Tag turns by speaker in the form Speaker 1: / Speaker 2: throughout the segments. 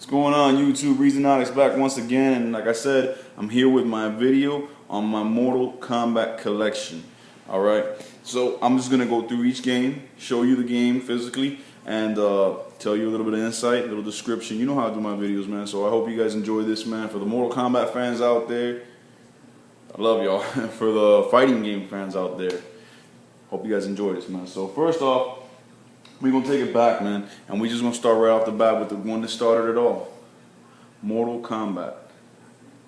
Speaker 1: What's going on YouTube? Reezonoticz back once again, and like I said, I'm here with my video on my Mortal Kombat collection. Alright, so I'm just gonna go through each game, show you the game physically, and tell you a little bit of insight, a little description. You know how I do my videos, man, so I hope you guys enjoy this, man. For the Mortal Kombat fans out there, I love y'all. For the fighting game fans out there, hope you guys enjoy this, man. So first off, we're going to take it back, man, and we're just going to start right off the bat with the one that started it all. Mortal Kombat.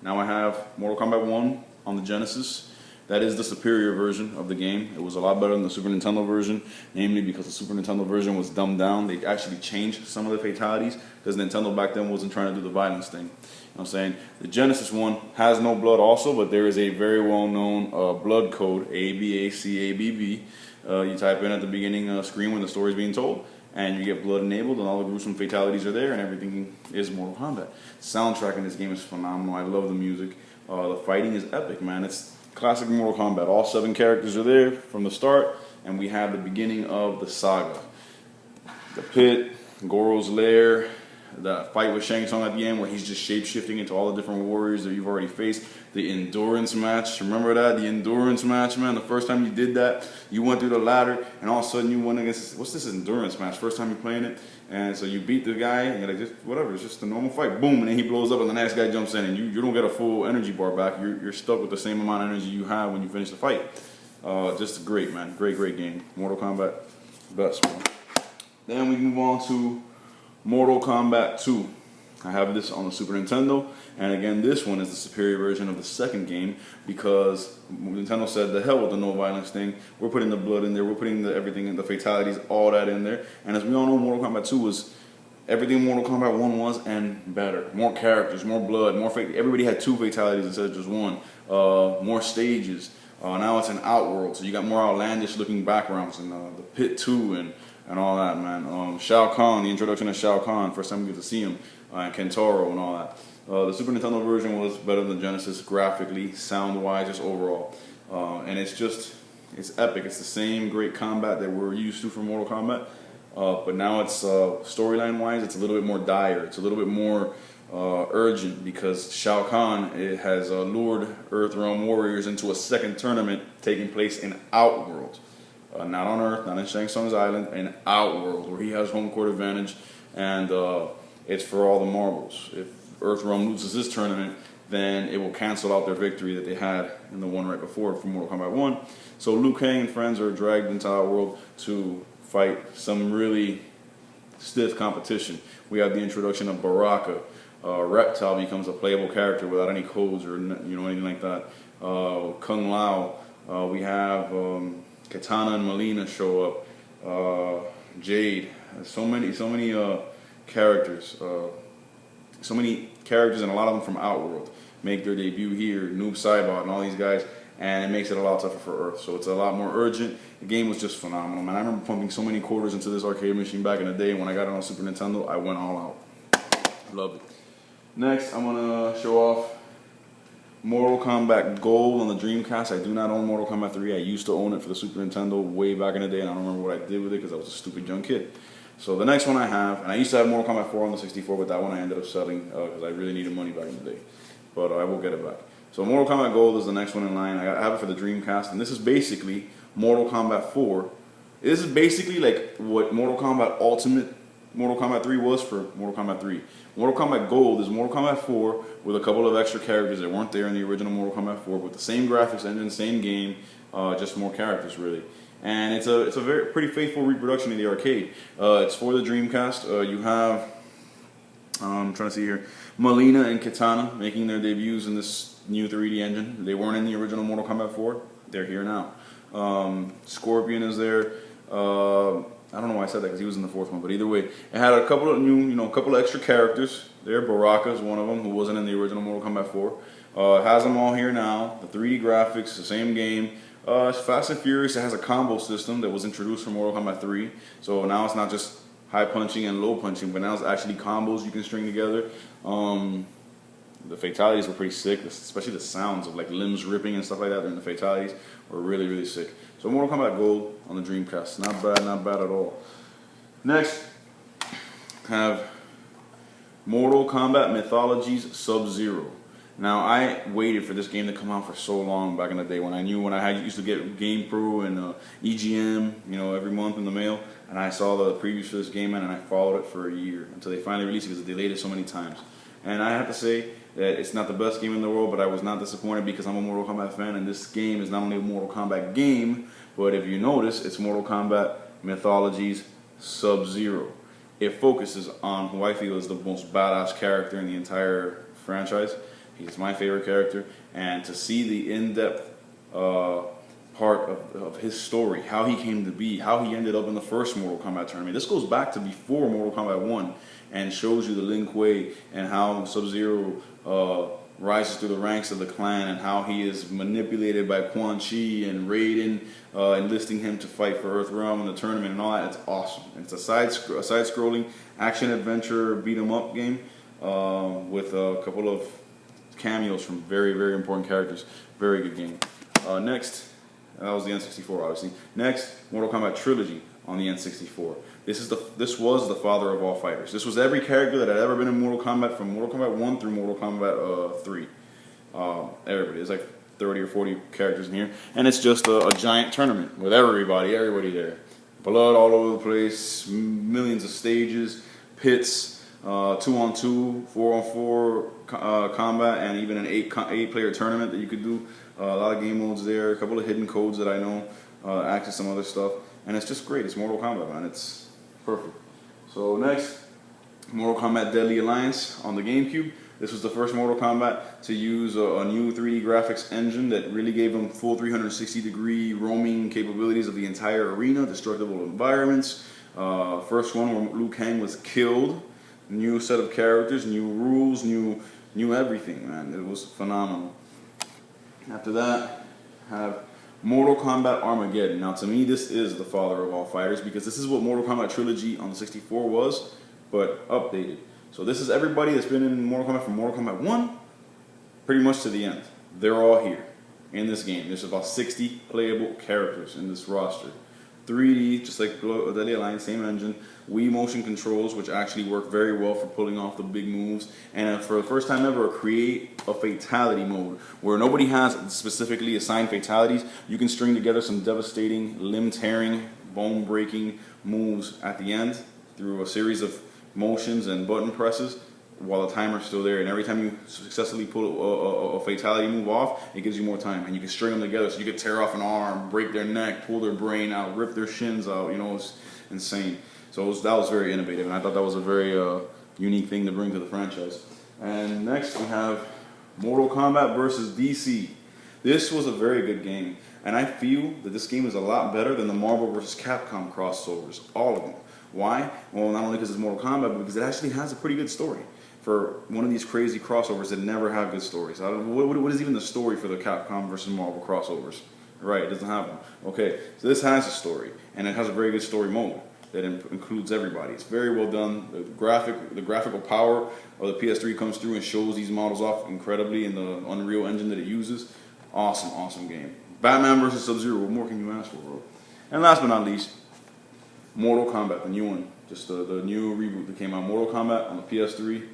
Speaker 1: Now I have Mortal Kombat 1 on the Genesis. That is the superior version of the game. It was a lot better than the Super Nintendo version, namely because the Super Nintendo version was dumbed down. They actually changed some of the fatalities because Nintendo back then wasn't trying to do the violence thing. You know what I'm saying? The Genesis one has no blood also, but there is a very well-known blood code, ABACABB. You type in at the beginning screen when the story is being told, and you get blood enabled, and all the gruesome fatalities are there, and everything is Mortal Kombat. Soundtrack in this game is phenomenal. I love the music. The fighting is epic, man. It's classic Mortal Kombat. All 7 characters are there from the start, and we have the beginning of the saga. The pit, Goro's lair, the fight with Shang Tsung at the end where he's just shape-shifting into all the different warriors that you've already faced. The endurance match, remember that? The endurance match, man. The first time you did that, you went through the ladder, and all of a sudden you went against, what's this endurance match? First time you're playing it, and so you beat the guy, and you're like, just whatever, it's just a normal fight. Boom, and then he blows up, and the next guy jumps in, and you don't get a full energy bar back. You're stuck with the same amount of energy you had when you finished the fight. Just great, man. Great game. Mortal Kombat, best, man. Then we move on to Mortal Kombat 2. I have this on the Super Nintendo, and again, this one is the superior version of the second game because Nintendo said, the hell with the no violence thing. We're putting the blood in there, we're putting everything in, the fatalities, all that in there. And as we all know, Mortal Kombat 2 was everything Mortal Kombat 1 was and better. More characters, more blood, more everybody had 2 fatalities instead of just 1. More stages. Now it's an Outworld, so you got more outlandish looking backgrounds, and the Pit 2 and all that, man. Shao Kahn, the introduction of Shao Kahn, first time we get to see him, and Kentaro and all that. The Super Nintendo version was better than the Genesis graphically, sound-wise, just overall. And it's epic. It's the same great combat that we're used to from Mortal Kombat, but now it's storyline-wise, it's a little bit more dire. It's a little bit more urgent because Shao Kahn has lured Earthrealm warriors into a second tournament taking place in Outworld. Not on Earth, not in Shang Tsung's island, in Outworld, where he has home court advantage, and it's for all the marbles. If Earthrealm loses this tournament, then it will cancel out their victory that they had in the one right before from Mortal Kombat 1. So Liu Kang and friends are dragged into Outworld to fight some really stiff competition. We have the introduction of Baraka. Reptile becomes a playable character without any codes or anything like that. Kung Lao. We have Katana and Melina show up. Jade. So many characters. So many characters, and a lot of them from Outworld make their debut here. Noob Saibot and all these guys, and it makes it a lot tougher for Earth. So it's a lot more urgent. The game was just phenomenal, man. I remember pumping so many quarters into this arcade machine back in the day. When I got it on Super Nintendo, I went all out. Loved it. Next, I'm gonna show off Mortal Kombat Gold on the Dreamcast. I do not own Mortal Kombat 3. I used to own it for the Super Nintendo way back in the day, and I don't remember what I did with it because I was a stupid young kid. So the next one I have, and I used to have Mortal Kombat 4 on the 64, but that one I ended up selling because I really needed money back in the day. But I will get it back. So Mortal Kombat Gold is the next one in line. I have it for the Dreamcast, and this is basically Mortal Kombat 4. This is basically like what Mortal Kombat Ultimate Mortal Kombat 3 was for Mortal Kombat 3. Mortal Kombat Gold is Mortal Kombat 4 with a couple of extra characters that weren't there in the original Mortal Kombat 4, with the same graphics engine, same game, just more characters really. And it's a pretty faithful reproduction of the arcade. It's for the Dreamcast. You have, I'm trying to see here, Melina and Katana making their debuts in this new 3D engine. They weren't in the original Mortal Kombat 4. They're here now. Scorpion is there. I don't know why I said that because he was in the 4th one, but either way, it had a couple of new, a couple of extra characters there. Baraka is one of them who wasn't in the original Mortal Kombat 4. It has them all here now. The 3D graphics, the same game. It's Fast and Furious. It has a combo system that was introduced from Mortal Kombat 3. So now it's not just high punching and low punching, but now it's actually combos you can string together. The fatalities were pretty sick, especially the sounds of like limbs ripping and stuff like that during the fatalities were really sick. So Mortal Kombat Gold on the Dreamcast, not bad at all. Next, have Mortal Kombat Mythologies Sub-Zero. Now, I waited for this game to come out for so long back in the day when I used to get Game Pro and EGM, every month in the mail, and I saw the previews for this game, man, and I followed it for a year until they finally released it because they delayed it so many times. And I have to say that it's not the best game in the world, but I was not disappointed because I'm a Mortal Kombat fan, and this game is not only a Mortal Kombat game, but if you notice, it's Mortal Kombat Mythologies Sub-Zero. It focuses on who I feel is the most badass character in the entire franchise. He's my favorite character, and to see the in-depth part of his story, how he came to be, how he ended up in the first Mortal Kombat tournament. This goes back to before Mortal Kombat 1 and shows you the Lin Kuei and how Sub-Zero rises through the ranks of the clan and how he is manipulated by Quan Chi and Raiden, enlisting him to fight for Earthrealm in the tournament and all that. It's awesome. It's a side-scrolling action-adventure beat-em-up game with a couple of cameos from very, very important characters. Very good game. Next, that was the N64, obviously. Next, Mortal Kombat Trilogy on the N64. This was the father of all fighters. This was every character that had ever been in Mortal Kombat, from Mortal Kombat 1 through Mortal Kombat 3. Everybody. There's like 30 or 40 characters in here, and it's just a giant tournament with everybody there. Blood all over the place, millions of stages, pits. 2-on-2, 4-on-4 combat, and even an 8-player tournament that you could do. A lot of game modes there, a couple of hidden codes that I know, access some other stuff, and it's just great. It's Mortal Kombat, man. It's perfect. So next, Mortal Kombat Deadly Alliance on the GameCube. This was the first Mortal Kombat to use a new 3D graphics engine that really gave them full 360-degree roaming capabilities of the entire arena, destructible environments. First one where Liu Kang was killed. New set of characters, new rules, new everything, man. It was phenomenal. After that, have Mortal Kombat Armageddon. Now, to me, this is the father of all fighters because this is what Mortal Kombat Trilogy on the 64 was, but updated. So this is everybody that's been in Mortal Kombat from Mortal Kombat 1 pretty much to the end. They're all here in this game. There's about 60 playable characters in this roster. 3D, just like Deadly Alliance, same engine. Wii motion controls, which actually work very well for pulling off the big moves. And for the first time ever, create a fatality mode where nobody has specifically assigned fatalities. You can string together some devastating, limb-tearing, bone-breaking moves at the end through a series of motions and button presses while the timer's still there. And every time you successfully pull a fatality move off, it gives you more time. And you can string them together, so you can tear off an arm, break their neck, pull their brain out, rip their shins out. It's insane. So that was very innovative, and I thought that was a very unique thing to bring to the franchise. And next we have Mortal Kombat vs. DC. This was a very good game, and I feel that this game is a lot better than the Marvel vs. Capcom crossovers, all of them. Why? Well, not only because it's Mortal Kombat, but because it actually has a pretty good story. For one of these crazy crossovers that never have good stories. What is even the story for the Capcom versus Marvel crossovers? Right, it doesn't have one. Okay, so this has a story, and it has a very good story mode that includes everybody. It's very well done. The graphical power of the PS3 comes through and shows these models off incredibly in the Unreal Engine that it uses. Awesome, awesome game. Batman vs. Sub-Zero, what more can you ask for, bro? And last but not least, Mortal Kombat, the new one. Just the new reboot that came out. Mortal Kombat on the PS3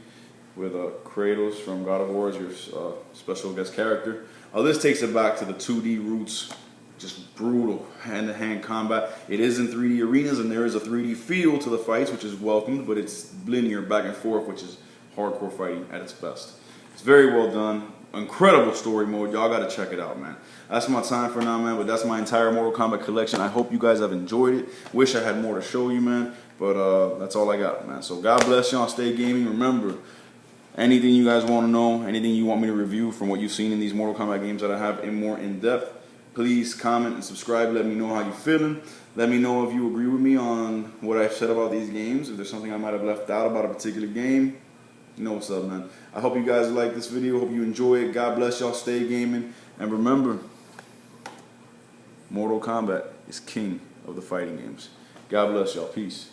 Speaker 1: with Kratos from God of War as your special guest character. This takes it back to the 2D roots. Just brutal hand-to-hand combat. It is in 3D arenas, and there is a 3D feel to the fights, which is welcomed, but it's linear back and forth, which is hardcore fighting at its best. It's very well done. Incredible story mode. Y'all got to check it out, man. That's my time for now, man, but that's my entire Mortal Kombat collection. I hope you guys have enjoyed it. Wish I had more to show you, man, but that's all I got, man. So God bless y'all. Stay gaming. Remember, anything you guys want to know, anything you want me to review from what you've seen in these Mortal Kombat games that I have more in depth, please comment and subscribe. Let me know how you're feeling. Let me know if you agree with me on what I've said about these games. If there's something I might have left out about a particular game, you know what's up, man. I hope you guys like this video. Hope you enjoy it. God bless y'all. Stay gaming. And remember, Mortal Kombat is king of the fighting games. God bless y'all. Peace.